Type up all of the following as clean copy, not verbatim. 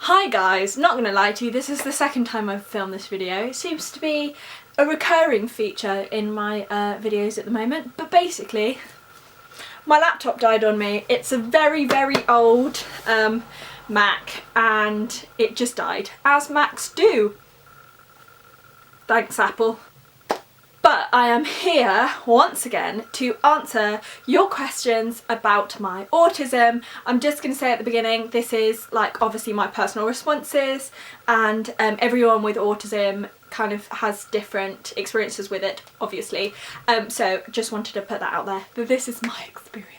Hi guys, not gonna lie to you, this is the second time I've filmed this video. It seems to be a recurring feature in my videos at the moment, but basically my laptop died on me. It's a very old Mac and it just died, as Macs do. Thanks Apple. But I am here once again to answer your questions about my autism. I'm just going to say at the beginning, this is like obviously my personal responses, and everyone with autism kind of has different experiences with it, obviously. So just wanted to put that out there, that this is my experience.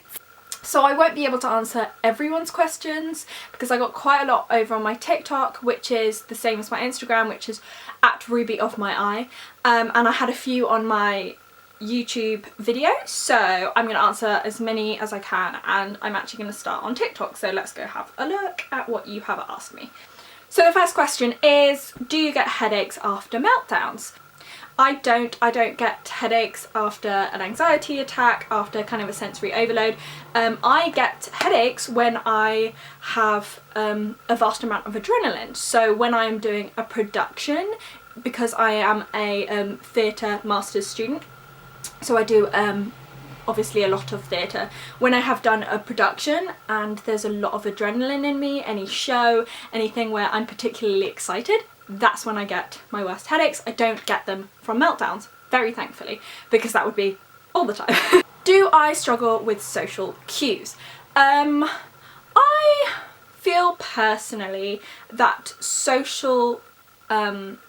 So I won't be able to answer everyone's questions because I got quite a lot over on my TikTok, which is the same as my Instagram, which is @RubyOfMyEye, and I had a few on my YouTube videos, so I'm going to answer as many as I can, and I'm actually going to start on TikTok, so let's go have a look at what you have asked me. So the first question is, do you get headaches after meltdowns? I don't get headaches after an anxiety attack, after kind of a sensory overload. I get headaches when I have a vast amount of adrenaline. So when I'm doing a production, because I am a theatre master's student, so I do obviously a lot of theatre. When I have done a production and there's a lot of adrenaline in me, any show, anything where I'm particularly excited, that's when I get my worst headaches. I don't get them from meltdowns, very thankfully, because that would be all the time. Do I struggle with social cues? I feel personally that social interactions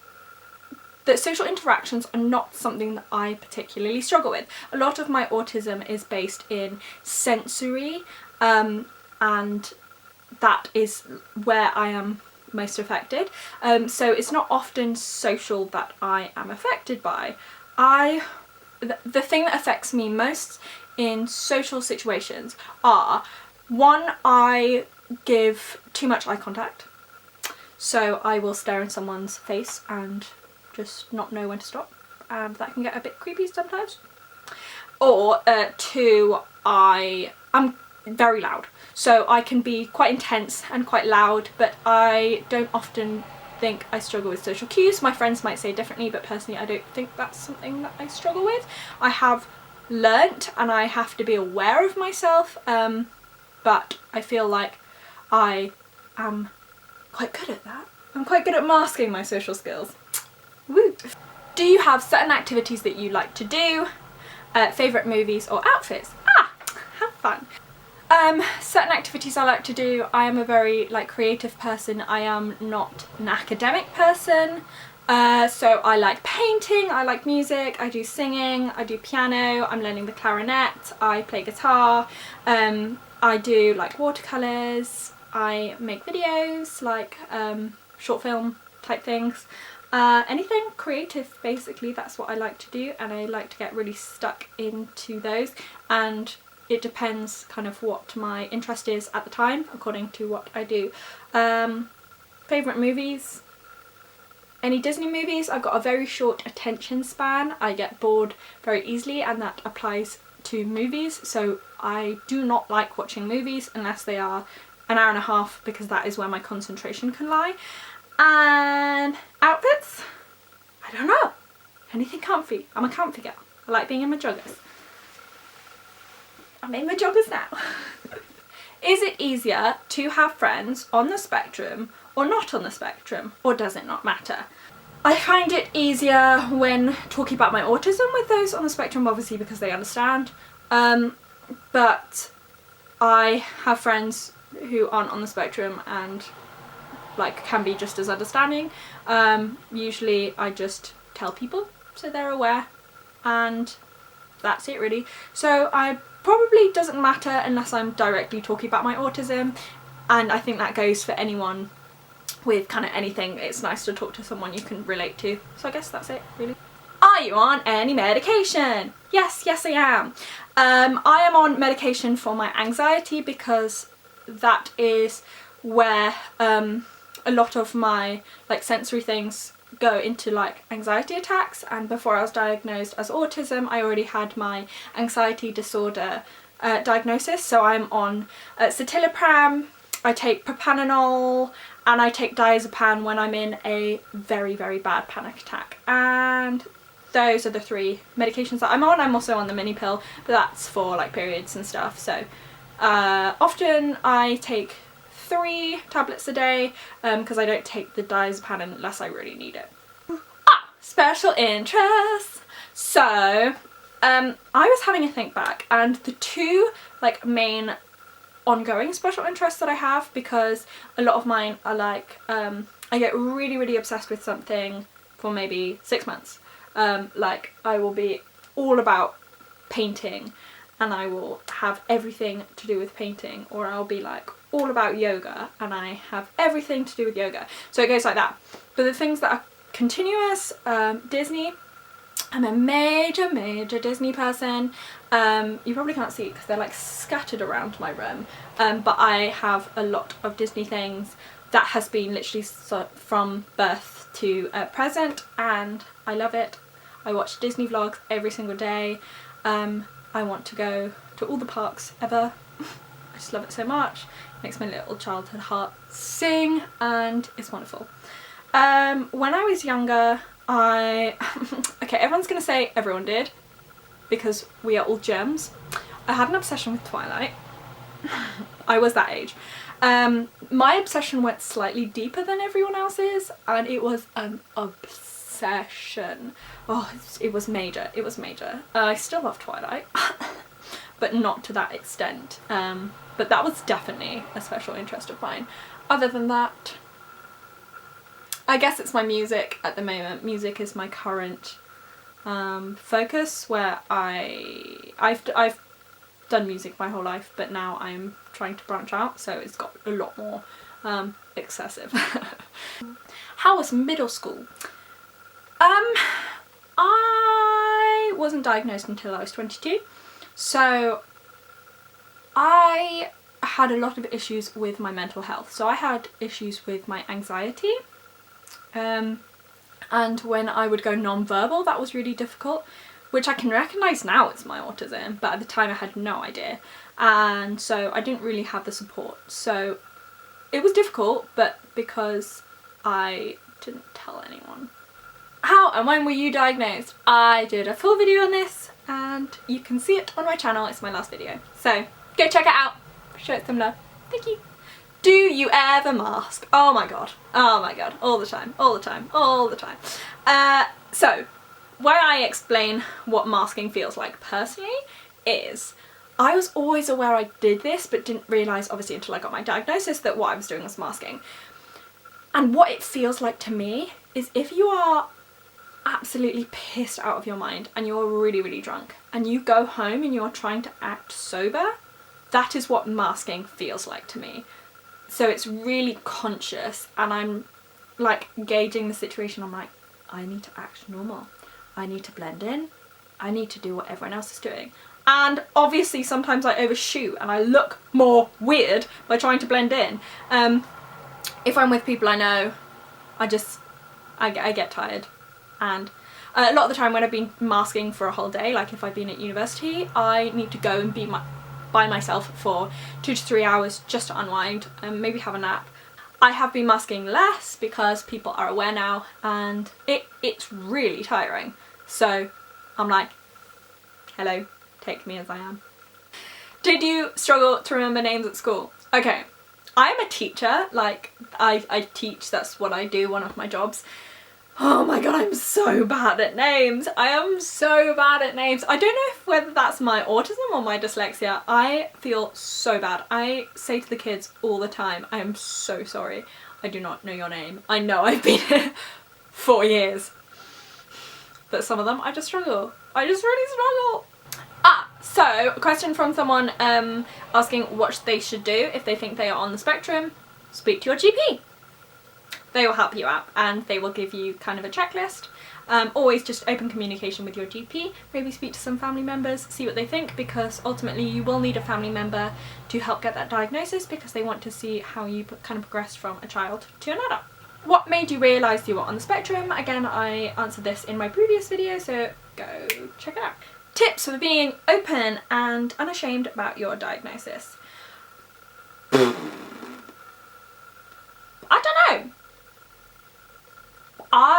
are not something that I particularly struggle with. A lot of my autism is based in sensory, and that is where I am most affected. So it's not often social that I am affected by. The thing that affects me most in social situations are, one, I give too much eye contact. So I will stare in someone's face and just not know when to stop, and that can get a bit creepy sometimes. Or two, I am very loud. So I can be quite intense and quite loud, but I don't often think I struggle with social cues. My friends might say differently, but personally I don't think that's something that I struggle with. I have learnt and I have to be aware of myself, but I feel like I am quite good at that. I'm quite good at masking my social skills. Woo! Do you have certain activities that you like to do? Favourite movies or outfits? Have fun. Certain activities I like to do, I am a very creative person. I am not an academic person, so I like painting, I like music, I do singing, I do piano, I'm learning the clarinet, I play guitar, I do watercolours, I make videos, short film type things. Anything creative, basically, that's what I like to do, and I like to get really stuck into those, and it depends kind of what my interest is at the time, according to what I do. Favourite movies? Any Disney movies? I've got a very short attention span. I get bored very easily, and that applies to movies, so I do not like watching movies unless they are an hour and a half, because that is where my concentration can lie. And outfits? I don't know. Anything comfy. I'm a comfy girl. I like being in my joggers. I'm in my joggers now. Is it easier to have friends on the spectrum or not on the spectrum, or does it not matter? I find it easier when talking about my autism with those on the spectrum, obviously because they understand, but I have friends who aren't on the spectrum and can be just as understanding. Usually I just tell people so they're aware, and that's it really. So I probably doesn't matter unless I'm directly talking about my autism, and I think that goes for anyone with kind of anything. It's nice to talk to someone you can relate to. So I guess that's it really. Are you on any medication? Yes I am. I am on medication for my anxiety, because that is where a lot of my sensory things go into anxiety attacks, and before I was diagnosed as autism I already had my anxiety disorder diagnosis, so I'm on citalopram, I take propranolol, and I take diazepam when I'm in a very, very bad panic attack. And those are the 3 medications that I'm on. I'm also on the mini pill, but that's for like periods and stuff. So often I take 3 tablets a day because I don't take the diazepam unless I really need it. Special interests. So I was having a think back, and the 2 like main ongoing special interests that I have, because a lot of mine are like I get really obsessed with something for maybe 6 months. Like I will be all about painting and I will have everything to do with painting, or I'll be like all about yoga and I have everything to do with yoga. So it goes like that. But the things that are continuous, Disney, I'm a major Disney person. You probably can't see it because they're like scattered around my room, but I have a lot of Disney things that has been literally from birth to present, and I love it. I watch Disney vlogs every single day. I want to go to all the parks ever. I just love it so much. It makes my little childhood heart sing, and it's wonderful. When I was younger, okay, everyone's gonna say everyone did, because we are all gems. I had an obsession with Twilight. I was that age. My obsession went slightly deeper than everyone else's, and it was an obsession. Oh, it was major. It was major. I still love Twilight, but not to that extent. But that was definitely a special interest of mine. Other than that, I guess it's my music at the moment. Music is my current focus, where I've done music my whole life, but now I'm trying to branch out, so it's got a lot more excessive. How was middle school? I wasn't diagnosed until I was 22, so I had a lot of issues with my mental health. So I had issues with my anxiety, and when I would go non-verbal, that was really difficult, which I can recognise now as my autism, but at the time I had no idea, and so I didn't really have the support. So it was difficult, but because I didn't tell anyone. How and when were you diagnosed? I did a full video on this, and you can see it on my channel. It's my last video, so go check it out. Show it some love. Thank you. Do you ever mask? Oh my god, all the time, all the time, all the time. So why I explain what masking feels like personally is I was always aware I did this, but didn't realise, obviously until I got my diagnosis, that what I was doing was masking. And what it feels like to me is if you are absolutely pissed out of your mind and you're really drunk and you go home and you're trying to act sober, that is what masking feels like to me. So it's really conscious, and I'm like gauging the situation. I'm like, I need to act normal, I need to blend in, I need to do what everyone else is doing. And obviously sometimes I overshoot and I look more weird by trying to blend in. If I'm with people I know, I get tired. And a lot of the time when I've been masking for a whole day, like if I've been at university, I need to go and be by myself for 2 to 3 hours just to unwind and maybe have a nap. I have been masking less because people are aware now, and it's really tiring. So I'm like, hello, take me as I am. Did you struggle to remember names at school? Okay, I am a teacher, like I teach, that's what I do, one of my jobs. Oh my god, I'm so bad at names. I am so bad at names. I don't know whether that's my autism or my dyslexia. I feel so bad. I say to the kids all the time, I am so sorry, I do not know your name. I know I've been here 4 years. But some of them I just struggle. I just really struggle. So a question from someone asking what they should do if they think they are on the spectrum. Speak to your GP. They will help you out and they will give you kind of a checklist. Always just open communication with your GP. Maybe speak to some family members, see what they think, because ultimately you will need a family member to help get that diagnosis, because they want to see how you kind of progress from a child to an adult. What made you realise you were on the spectrum? Again, I answered this in my previous video, so go check it out. Tips for being open and unashamed about your diagnosis. I don't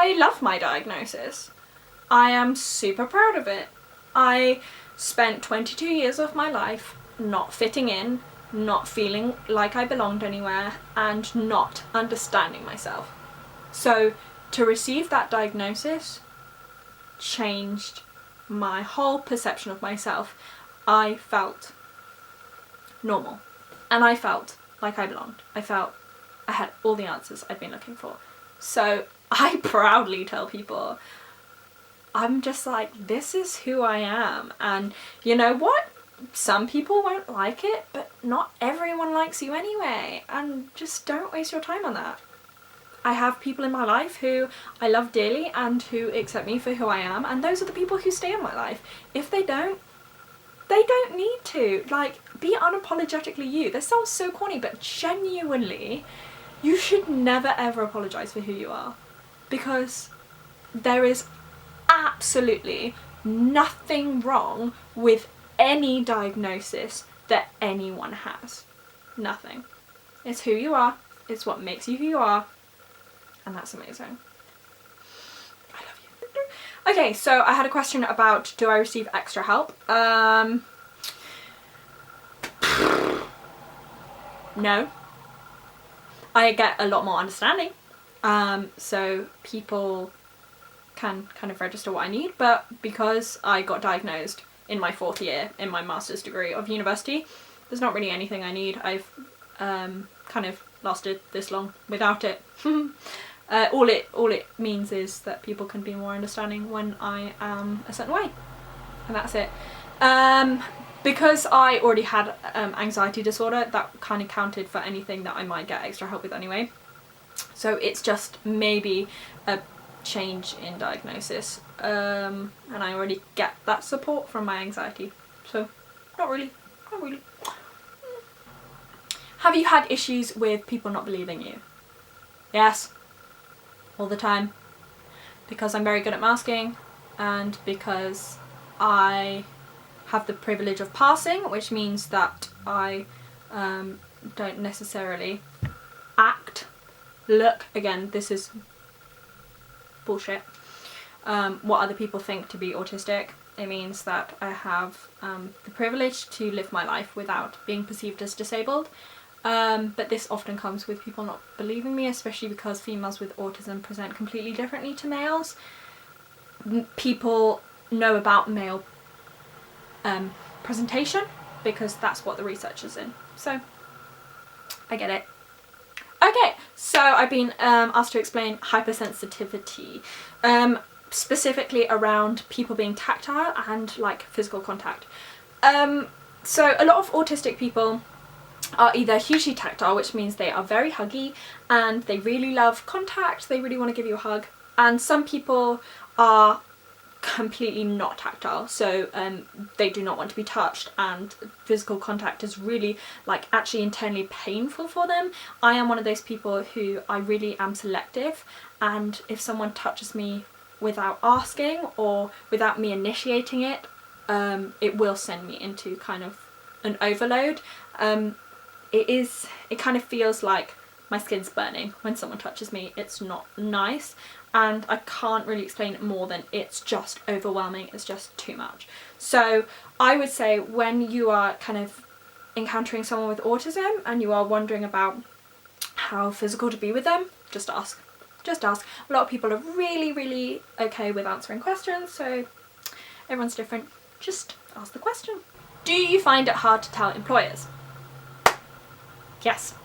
I love my diagnosis. I am super proud of it. I spent 22 years of my life not fitting in, not feeling like I belonged anywhere, and not understanding myself. So to receive that diagnosis changed my whole perception of myself. I felt normal, and I felt like I belonged. I felt I had all the answers I'd been looking for. So I proudly tell people, I'm just like, this is who I am. And you know what? Some people won't like it, but not everyone likes you anyway. And just don't waste your time on that. I have people in my life who I love dearly and who accept me for who I am, and those are the people who stay in my life. If they don't need to. Like, be unapologetically you. This sounds so corny, but genuinely, you should never ever apologise for who you are. Because there is absolutely nothing wrong with any diagnosis that anyone has. Nothing. It's who you are. It's what makes you who you are. And that's amazing. I love you. Okay, so I had a question about, do I receive extra help? No. I get a lot more understanding. So people can kind of register what I need, but because I got diagnosed in my 4th year in my master's degree of university, there's not really anything I need. I've kind of lasted this long without it. All it means is that people can be more understanding when I am a certain way, and that's it. Because I already had anxiety disorder, that kind of counted for anything that I might get extra help with anyway. So it's just maybe a change in diagnosis, and I already get that support from my anxiety, so not really. Have you had issues with people not believing you? Yes, all the time, because I'm very good at masking, and because I have the privilege of passing, which means that I don't necessarily act, look, again, this is bullshit, what other people think to be autistic. It means that I have the privilege to live my life without being perceived as disabled. But this often comes with people not believing me, especially because females with autism present completely differently to males. People know about male presentation because that's what the research is in. So I get it. Okay, so I've been asked to explain hypersensitivity, specifically around people being tactile and like physical contact. So a lot of autistic people are either hugely tactile, which means they are very huggy and they really love contact, they really want to give you a hug, and some people are completely not tactile, so they do not want to be touched, and physical contact is really like actually internally painful for them. I am one of those people who I really am selective, and if someone touches me without asking or without me initiating it, it will send me into kind of an overload. It kind of feels like my skin's burning when someone touches me. It's not nice, and I can't really explain it more than it's just overwhelming, it's just too much. So I would say when you are kind of encountering someone with autism and you are wondering about how physical to be with them, just ask. Just ask. A lot of people are really okay with answering questions, so everyone's different. Just ask the question. Do you find it hard to tell employers? Yes.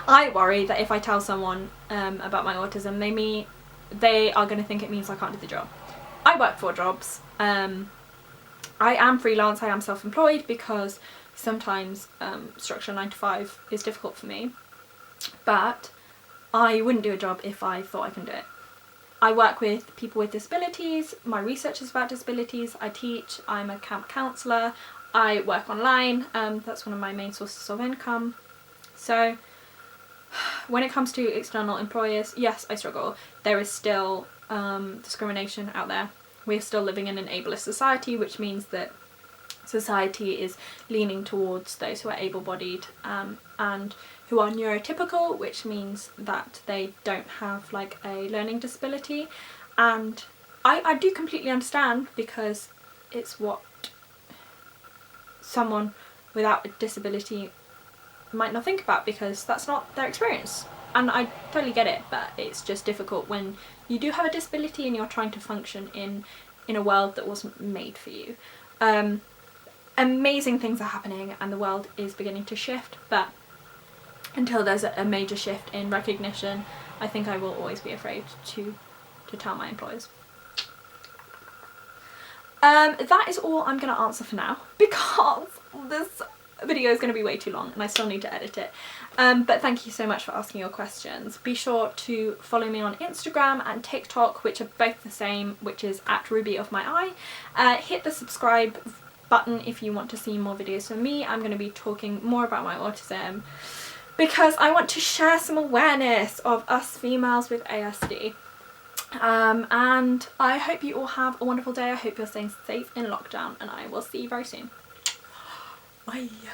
I worry that if I tell someone about my autism, they are going to think it means I can't do the job. I work 4 jobs. I am freelance, I am self-employed, because sometimes structure 9 to 5 is difficult for me, but I wouldn't do a job if I thought I can do it. I work with people with disabilities, my research is about disabilities, I teach, I'm a camp counsellor, I work online, that's one of my main sources of income. So when it comes to external employers, yes, I struggle. There is still discrimination out there. We're still living in an ableist society, which means that society is leaning towards those who are able-bodied and who are neurotypical, which means that they don't have like a learning disability. And I do completely understand, because it's what someone without a disability might not think about, because that's not their experience. And I totally get it, but it's just difficult when you do have a disability and you're trying to function in a world that wasn't made for you. Amazing things are happening and the world is beginning to shift, but until there's a major shift in recognition, I think I will always be afraid to tell my employers. That is all I'm going to answer for now, because this video is going to be way too long and I still need to edit it. But thank you so much for asking your questions. Be sure to follow me on Instagram and TikTok, which are both the same, which is @RubyOfMyEye. Hit the subscribe button if you want to see more videos from me. I'm going to be talking more about my autism because I want to share some awareness of us females with ASD. And I hope you all have a wonderful day. I hope you're staying safe in lockdown, and I will see you very soon. Bye.